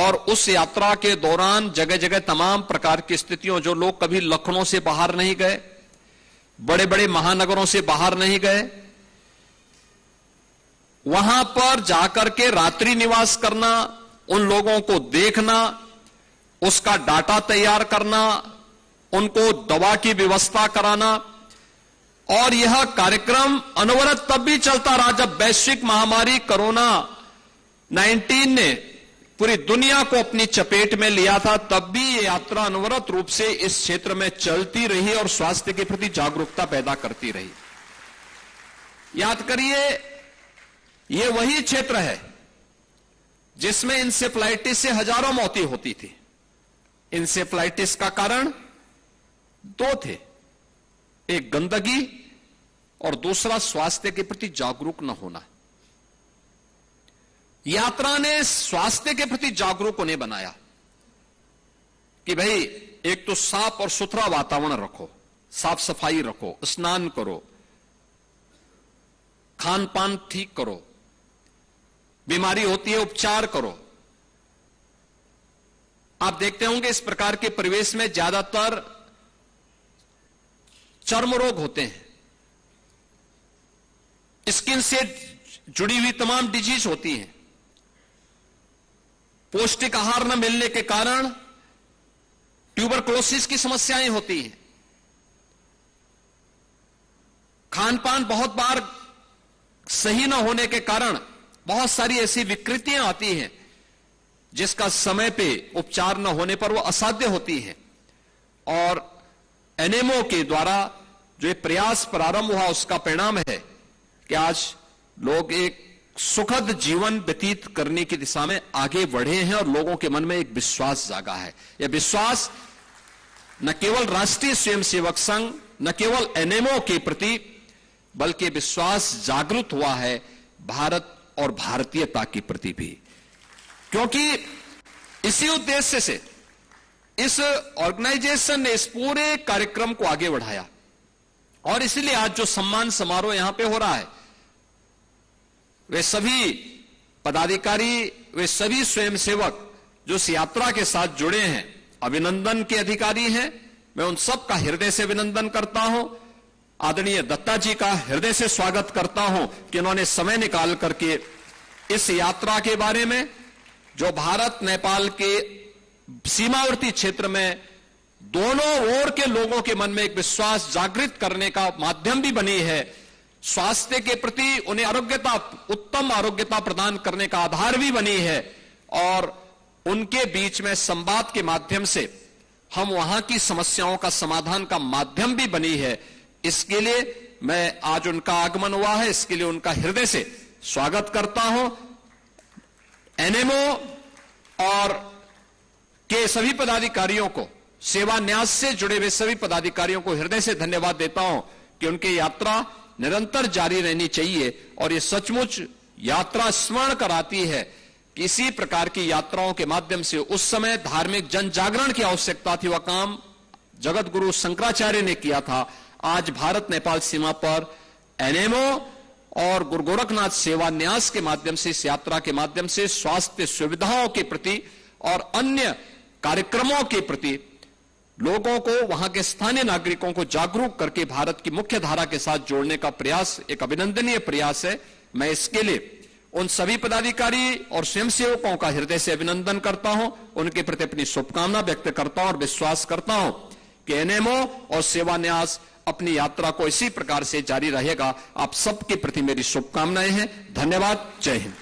और उस यात्रा के दौरान जगह जगह तमाम प्रकार की स्थितियों, जो लोग कभी लखनऊ से बाहर नहीं गए, बड़े बड़े महानगरों से बाहर नहीं गए, वहां पर जाकर के रात्रि निवास करना, उन लोगों को देखना, उसका डाटा तैयार करना, उनको दवा की व्यवस्था कराना। और यह कार्यक्रम अनवरत तब भी चलता रहा जब वैश्विक महामारी कोरोना 19 ने पूरी दुनिया को अपनी चपेट में लिया था। तब भी ये यात्रा अनवरत रूप से इस क्षेत्र में चलती रही और स्वास्थ्य के प्रति जागरूकता पैदा करती रही। याद करिए, ये वही क्षेत्र है जिसमें इंसेफ्लाइटिस से हजारों मौतें होती थी। इंसेफ्लाइटिस का कारण दो थे, एक गंदगी और दूसरा स्वास्थ्य के प्रति जागरूक न होना। यात्रा ने स्वास्थ्य के प्रति जागरूक उन्हें बनाया कि भाई एक तो साफ और सुथरा वातावरण रखो, साफ सफाई रखो, स्नान करो, खान पान ठीक करो, बीमारी होती है उपचार करो। आप देखते होंगे इस प्रकार के परिवेश में ज्यादातर चर्म रोग होते हैं, स्किन से जुड़ी हुई तमाम डिजीज होती हैं। पौष्टिक आहार न मिलने के कारण ट्यूबरक्लोसिस की समस्याएं होती हैं। खान पान बहुत बार सही न होने के कारण बहुत सारी ऐसी विकृतियां आती हैं जिसका समय पे उपचार न होने पर वो असाध्य होती है। और एनएमओ के द्वारा जो ये प्रयास प्रारंभ हुआ उसका परिणाम है कि आज लोग एक सुखद जीवन व्यतीत करने की दिशा में आगे बढ़े हैं और लोगों के मन में एक विश्वास जागा है। यह विश्वास न केवल राष्ट्रीय स्वयंसेवक संघ, न केवल एनएमओ के प्रति, बल्कि विश्वास जागृत हुआ है भारत और भारतीयता के प्रति भी। क्योंकि इसी उद्देश्य से इस ऑर्गेनाइजेशन ने इस पूरे कार्यक्रम को आगे बढ़ाया और इसलिए आज जो सम्मान समारोह यहां पे हो रहा है, वे सभी पदाधिकारी, वे सभी स्वयंसेवक जो इस यात्रा के साथ जुड़े हैं, अभिनंदन के अधिकारी हैं। मैं उन सब का हृदय से अभिनंदन करता हूं। आदरणीय दत्ता जी का हृदय से स्वागत करता हूं कि उन्होंने समय निकाल करके इस यात्रा के बारे में, जो भारत नेपाल के सीमावर्ती क्षेत्र में दोनों ओर के लोगों के मन में एक विश्वास जागृत करने का माध्यम भी बनी है, स्वास्थ्य के प्रति उन्हें आरोग्यता, उत्तम आरोग्यता प्रदान करने का आधार भी बनी है और उनके बीच में संवाद के माध्यम से हम वहां की समस्याओं का समाधान का माध्यम भी बनी है। इसके लिए मैं आज उनका आगमन हुआ है, इसके लिए उनका हृदय से स्वागत करता हूं। एनएमओ और के सभी पदाधिकारियों को, सेवा न्यास से जुड़े हुए सभी पदाधिकारियों को हृदय से धन्यवाद देता हूं कि उनकी यात्रा निरंतर जारी रहनी चाहिए। और ये सचमुच यात्रा स्मरण कराती है कि इसी प्रकार की यात्राओं के माध्यम से उस समय धार्मिक जन जागरण की आवश्यकता थी, वह काम जगत गुरु शंकराचार्य ने किया था। आज भारत नेपाल सीमा पर एनएमओ और गुरु गोरखनाथ सेवा न्यास के माध्यम से, इस यात्रा के माध्यम से स्वास्थ्य सुविधाओं के प्रति और अन्य कार्यक्रमों के प्रति लोगों को, वहां के स्थानीय नागरिकों को जागरूक करके भारत की मुख्य धारा के साथ जोड़ने का प्रयास एक अभिनंदनीय प्रयास है। मैं इसके लिए उन सभी पदाधिकारी और स्वयंसेवकों का हृदय से अभिनंदन करता हूं, उनके प्रति अपनी शुभकामना व्यक्त करता हूं और विश्वास करता हूं कि एनएमओ और सेवा न्यास अपनी यात्रा को इसी प्रकार से जारी रहेगा। आप सबके प्रति मेरी शुभकामनाएं हैं। धन्यवाद। जय हिंद।